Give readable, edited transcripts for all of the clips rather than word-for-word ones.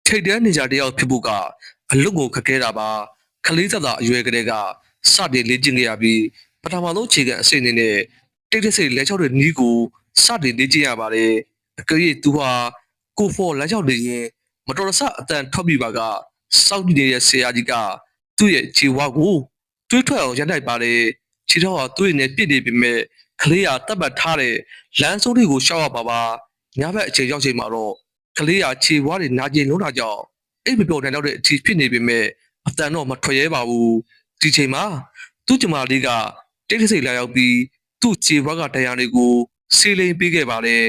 ထိတ်တဲနေကြတယောက်ဖြစ်ဖို့ကအလွတ်ကိုခက်ခဲတာပါခလေးသက်သာအရွယ်ကလေးကစတင်လေ့ကျင့်ခဲ့ရပြီးပထမဆုံးအခြေခံအဆင့်အနေနဲ့တိတ်တဆိတ်လက်ချောက်တဲ့နီးကိုစတင်လေ့ကျင့်ရပါတယ်အကယ်၍သူဟာကိုဖော်လက်ချောက်နေရင်မတော်တဆအတန်ထွက်ပြီးပါကစောက်ကြည့်နေတဲ့ဆရာကြီးကသူ့ရဲ့ခြေဝါးကိုတွေးထွက်အောင်ရန်တိုက်ပါတယ်ခြေထောက်ကသူ့ရဲ့နဲ့ပြစ်နေပြီမဲ့ကလေးကတပ်ပတ်ထားတဲ့လမ်းစုံတွေကိုရှောက်ရပါညဘက်အချိန်ရောက်ချိန်မှာတော့ကလေးကခြေဝါးတွေနာကျင်လုံးတာကြောင့်အိပ်မပျော်နိုင်တော့တဲ့အထိဖြစ်နေပြီမဲ့အတန်တော့မထွက်ရဲပါဘူးဒီချိန်မှာသူ့ကျမလေးကတိတ်တဆိတ်လာရောက်ပြီးသူ့ခြေဝါးကတရားတွေကိုဆေးလိမ်ပေးခဲ့ပါတယ်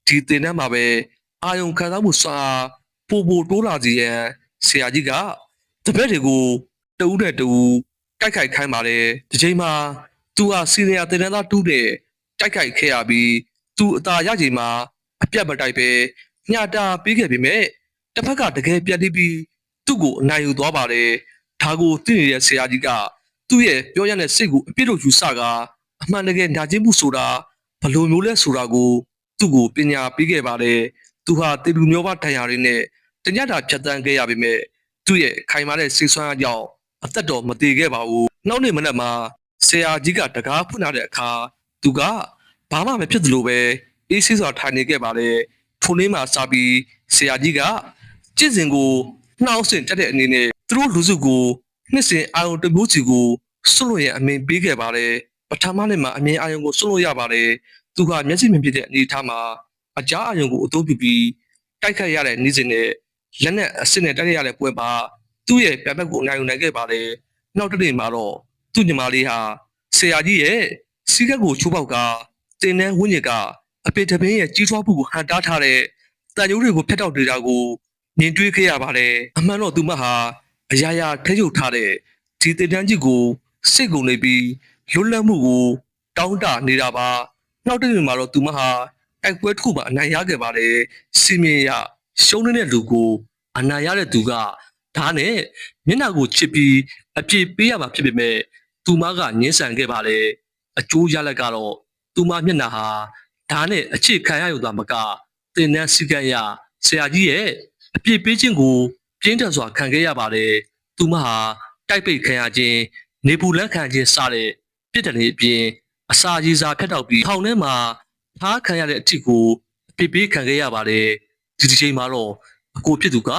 ဒီတင်တန်းမှာပဲအာယုံခံစားမှုစွာပိုတိုးလာစီရန်ဆရာကြီးကတပည့်တွေကိုတဦးနဲ့တဦးတိုက်ခိုက်ခိုင်းပါတယ်ဒီချိန်မှာသူဟာစီနီယာတင်တန်းသားတူးတဲ့တိုက်ခိုက်ခဲ့ရပြီးသူအသာရချိန်မှာအပြတ်မတိုက်ပဲညတာပေးခဲ့ပေမဲ့တစ်ဖက်ကတကယ်ပြတ်ပြီးသူ့ကိုအနိုင်ယူသွားပါတယ်ဒါကိုသိနေတဲ့ဆရာကြီးကသူ့ရဲ့ပြောရတဲ့စိတ်ကိုအပြစ်လို့ယူဆကာအမှန်တကယ်နာကျင်မှုဆိုတာဘယ်လိုမျိုးလဲဆိုတာကိုသူ့ကိုပညာပေးခဲ့ပါတယ်သူဟာတေလူမျိုးပါဒဏ်ရာတွေနဲ့တညတာဖြတ်တန်းခဲ့ရပေမဲ့သူ့ရဲ့ခိုင်မာတဲ့စိတ်ဆွမ်းအားကြောင့်အသက်တော်မတည်ခဲ့ပါဘူးနောက်နေ့မနက်မှာဆရာကြီးကတကားဖွင့်လာတဲ့အခါသူကဘာမှမဖြစ်သလိုပဲအေးဆေးစွာထိုင်နေခဲ့ပါတယ်ထိုနေ့မှစပြီးဆရာကြီးကကျင့်စဉ်ကိုနှောက်ဆင့်တက်တဲ့အနေနဲ့သူတို့လူစုကိုနှစ်စဉ်အာရုံတမျိုးစီကိုစွန့်လို့ရအမိန်ပေးခဲ့ပါတယ်ပထမနေ့မှာအမြင်အာရုံကိုစွန့်လို့ရပါတယ်သူကမျက်စိမြင်ဖြစ်တဲ့အနေအထားမှာအကြားအာရုံကိုအသုံးပြုပြီးတိုက်ခိုက်ရတဲ့နေ့စဉ်နဲ့လက်နဲ့အစစ်နဲ့တိုက်ခိုက်ရတဲ့ပွဲပါသူ့ရဲ့ပြပတ်ကိုအနိုင်ယူနိုင်ခဲ့ပါတယ်နောက်တစ်နေ့မှာတော့သူ့ညီမလေးဟာဆရာကြီးရဲ့စီးကပ်ကိုချိုးပေါက်ကတင်တဲ့ဝင်းရည်ကအပေတပင်းရဲ့ကြီးထွားမှုကိုဟန်တားထားတဲ့တန်ကြိုးတွေကိုဖျက်တောက်နေတာကိုမြင်တွေ့ခဲ့ရပါတယ်အမှန်တော့သူမဟာအရာရာထဲချုပ်ထားတဲ့ဒီတင်တန်းကြီးကိုစိတ်ကုန်နေပြီးလွတ်လပ်မှုကိုတောင်းတနေတာပါနောက်တစ်နေ့မှာတော့သူမဟာတိုက်ပွဲတစ်ခုမှာအနိုင်ရခဲ့ပါတယ်စီမင်းရရှုံးနေတဲ့လူကိုအနိုင်ရတဲ့သူကဓာတ်နဲ့မျက်နှာကိုချစ်ပြီးအပြည့်ပေးရမှာဖြစ်ပေမဲ့သူမကငင်းဆန်ခဲ့ပါတယ်အကျိုးရလဒ်ကတော့သူမမျက်နှာဟာဓာတ်နဲ့အခြေခံရယူတာမကတင်တန်းစီကံရဆရာကြီးရဲ့အပြည့်ပေးခြင်းကိုပြင်းထန်စွာခံခဲ့ရပါတယ်သူမဟာတိုက်ပိတ်ခံရခြင်းနေပူလက်ခံခြင်းစတဲ့ပြစ်ဒဏ်တွေအပြင်အစာရည်စာဖျက်တောက်ပြီးထောင်ထဲမှာထားခံရတဲ့အထစ်ကိုအပြစ်ပေးခံခဲ့ရပါတယ်ဒီချိန်မှာတော့အကိုဖြစ်သူက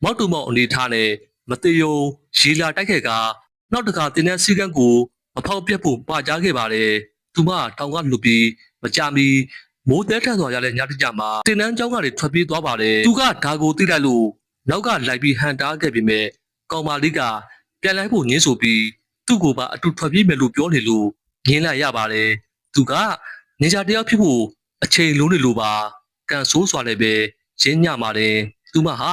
မောက်တူမောက်အနေထားနဲ့မသေးယုံရေလာတိုက်ခဲ့ကနောက်တစ်ခါတင်းတဲ့စီကံကိုမဖောက်ပြတ်ဖို့ပါကြားခဲ့ပါတယ်သူမတောင်ကလွတ်ပြီးမကြမီမိုးတဲထန်စွာရတဲ့ညတစ်ကြမှာတင်းတန်းကျောင်းကနေထွက်ပြေးသွားပါတယ်သူကဒါကိုသိလိုက်လို့နောက်ကလိုက်ပြီးဟန်တားခဲ့ပေမဲ့ကောင်မလေးကပြန်လိုက်ဖို့ငင်းဆိုပြီးသူ့ကိုပါအတူထွက်ပြေးမယ်လို့ပြောနေလို့ငင်းလိုက်ရပါတယ်သူကနေကြတယောက်ဖြစ်ဖို့အချိန်လုံးနေလို့ပါကန်ဆိုးစွာလည်းပဲရင်းညပါတယ်သူမဟာ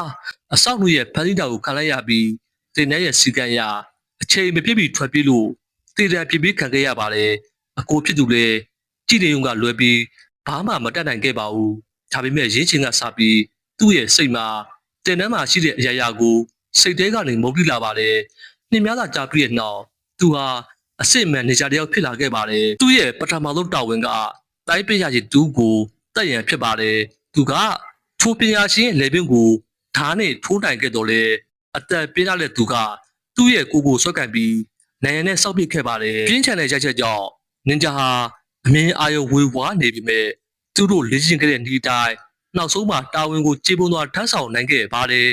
အဆောက်အဦရဲ့ဖန်တီးတာကိုခံလိုက်ရပြီးတင်တဲ့ရဲ့စီကံရအချိန်မပြည့်ပြီးထွက်ပြေးလို့တည်တံပြည့်ပြီးခံခဲ့ရပါတယ်အကိုဖြစ်သူလည်းကြည်နေုံကလွယ်ပြီးဘာမှမတတ်နိုင်ခဲ့ပါဘူးဒါပေမဲ့ရင်းချင်းကစပြီးသူ့ရဲ့စိတ်မှာတင်တန်းမှာရှိတဲ့အရာရာကိုစိတ်ထဲကနေမုန်းတိလာပါတယ်နှင်းများသာကြာပြီးတဲ့နောက်သူဟာအစစ်မှန်နေကြတယောက်ဖြစ်လာခဲ့ပါတယ်သူ့ရဲ့ပထမဆုံးတာဝန်ကတိုင်းပေးရည်တူးကိုတက်ရန်ဖြစ်ပါတယ်သူကထိုပညာရှင်ရဲ့လေပင်ကိုဓာတ်နဲ့ထိုးနိုင်ခဲ့တော့လေအသက်ပြင်းလာတဲ့သူကသူ့ရဲ့ကိုဆွဲကန်ပြီးနိုင်ရန်နဲ့စောက်ပစ်ခဲ့ပါတယ်ပြင်းထန်တဲ့ရိုက်ချက်ကြောင့်နင်ဂျာဟာအမင်းအာရုံဝေဝါးနေပြီမဲ့သူတို့လေ့ကျင့်ခဲ့တဲ့ဒီတိုင်းနောက်ဆုံးမှာတာဝန်ကိုကျေပွန်စွာထမ်းဆောင်နိုင်ခဲ့ပါတယ်